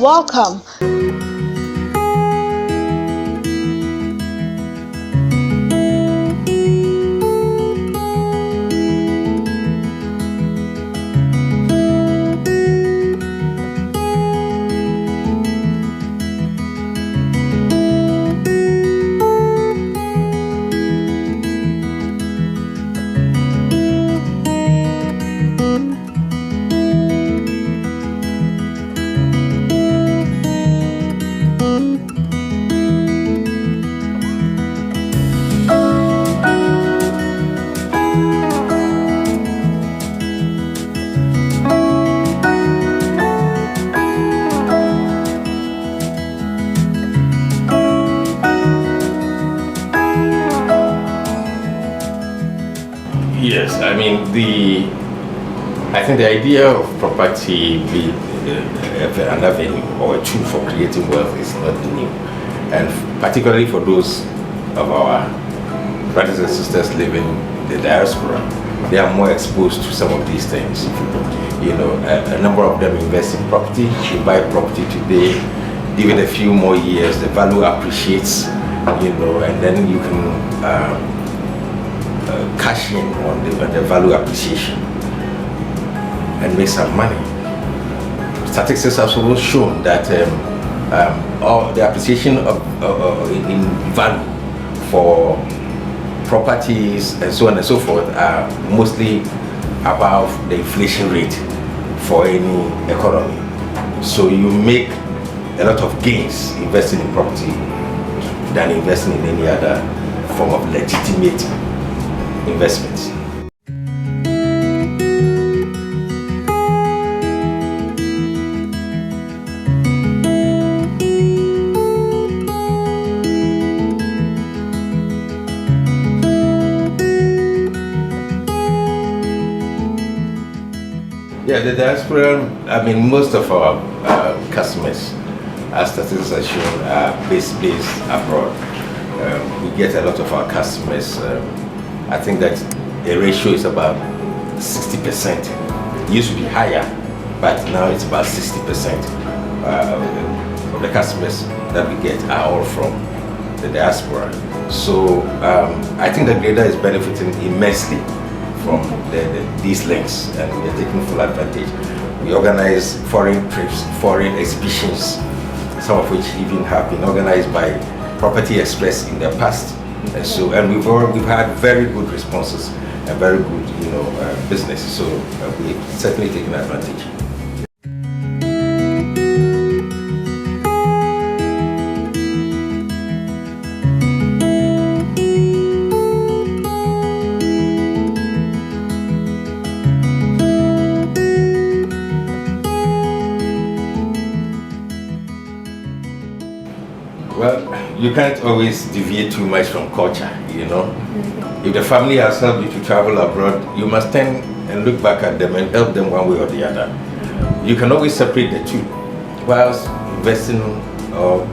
welcome. Yes, I mean I think the idea of property being an avenue or a tool for creating wealth is not new, and particularly for those of our brothers and sisters living in the diaspora, they are more exposed to some of these things. You know, a number of them invest in property. You buy property today, give it a few more years, the value appreciates. You know, and then you can cash in on the value appreciation and make some money. Statistics have also shown that all the appreciation in value for properties and so on and so forth are mostly above the inflation rate for any economy. So you make a lot of gains investing in property than investing in any other form of legitimate investments. Yeah, the diaspora, I mean, most of our customers, as statistics are shown, are based abroad. We get a lot of our customers. I think that the ratio is about 60%. It used to be higher, but now it's about 60% of the customers that we get are all from the diaspora. So I think that Greater is benefiting immensely from these links, and we are taking full advantage. We organize foreign trips, foreign exhibitions, some of which even have been organized by Property Express in the past. And so, and we've had very good responses and very good, business. So we've certainly taken advantage. Well, you can't always deviate too much from culture, you know. If the family has helped you to travel abroad, you must turn and look back at them and help them one way or the other. You can always separate the two. Whilst investing or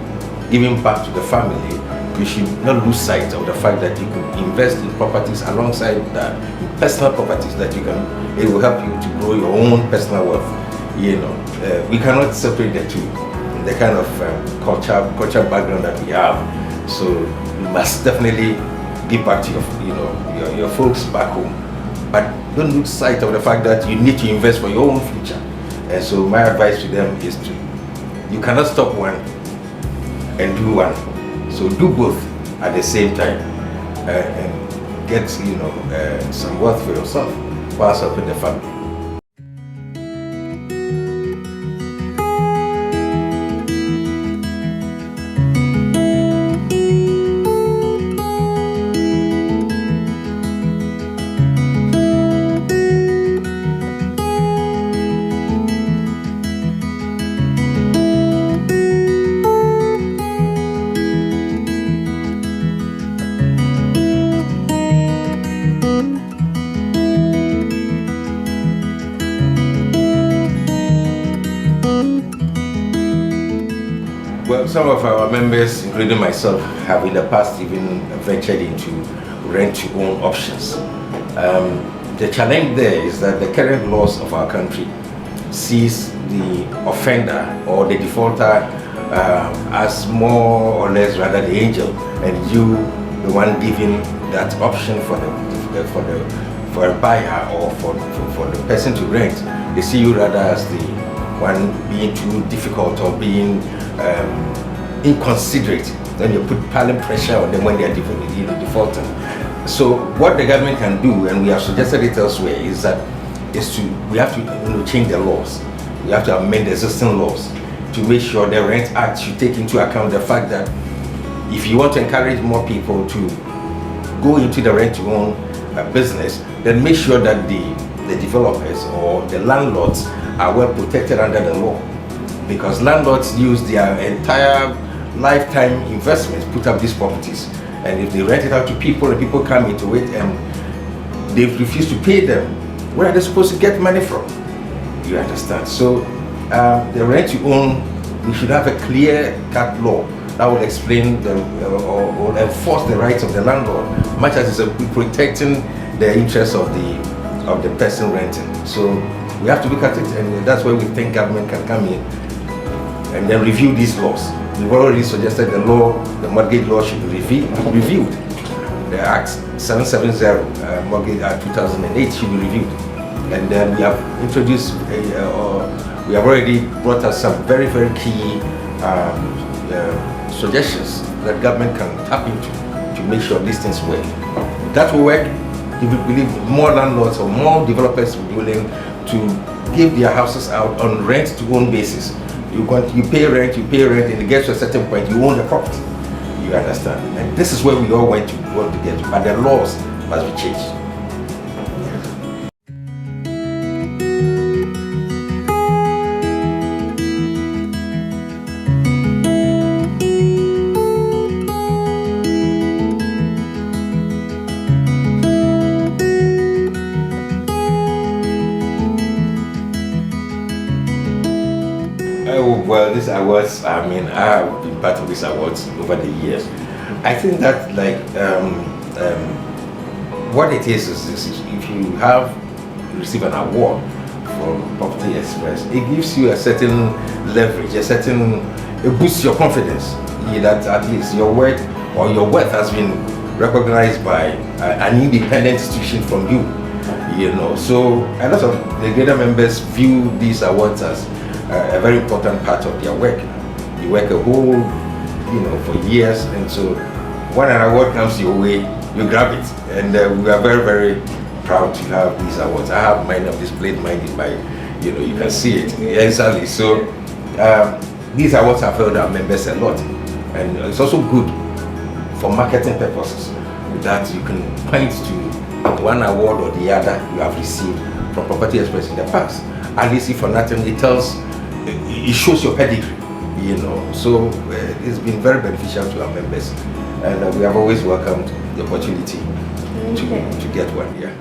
giving back to the family, you should not lose sight of the fact that you can invest in properties alongside that, in personal properties that you can, it will help you to grow your own personal wealth. You know, we cannot separate the two. The kind of culture background that we have, so you must definitely give back to your folks back home, but don't lose sight of the fact that you need to invest for your own future. And so my advice to them is you cannot stop one and do one, so do both at the same time and get some wealth for yourself whilst helping the family. Well, some of our members, including myself, have in the past even ventured into rent-to-own options. The challenge there is that the current laws of our country sees the offender or the defaulter as more or less rather the angel, and you the one giving that option for a buyer or for the person to rent. They see you rather as the one being too difficult or being inconsiderate. Then you put piling pressure on them when they are defaulting. So what the government can do, and we have suggested it elsewhere, is we have to change the laws. We have to amend the existing laws to make sure the Rent Act should take into account the fact that if you want to encourage more people to go into the rent-to-own business, then make sure that the developers or the landlords are well protected under the law, because landlords use their entire lifetime investments put up these properties, and if they rent it out to people and people come into it and they refuse to pay them, where are they supposed to get money from? You understand? So the rent-to-own, we should have a clear-cut law that will explain or enforce the rights of the landlord, much as it's protecting the interests of the person renting. So we have to look at it, and that's where we think government can come in and then review these laws. We've already suggested the mortgage law should be reviewed. The Act 770, Mortgage Act 2008 should be reviewed. And then we have introduced, we have already brought us some very, very key suggestions that government can tap into to make sure these things work. That will work if we believe more landlords or more developers will be willing to give their houses out on rent-to-own basis. You pay rent, and it gets to a certain point, you own the property. You understand? And this is where we all want to get to, but the laws must be changed. Well, these awards, I mean, I have been part of these awards over the years. I think that, like, what it is if you receive an award from Property Express, it gives you a certain leverage, it boosts your confidence that at least your work or your worth has been recognized by an independent institution from you. So a lot of the greater members view these awards as a very important part of their work. You work a whole, for years, and so when an award comes your way, you grab it. And we are very, very proud to have these awards. I have mine displayed mine in my, you can see it. Exactly. So these awards have helped our members a lot, and it's also good for marketing purposes that you can point to one award or the other you have received from Property Express in the past. At least if for nothing, it shows your pedigree, So it's been very beneficial to our members, and we have always welcomed the opportunity to get one here.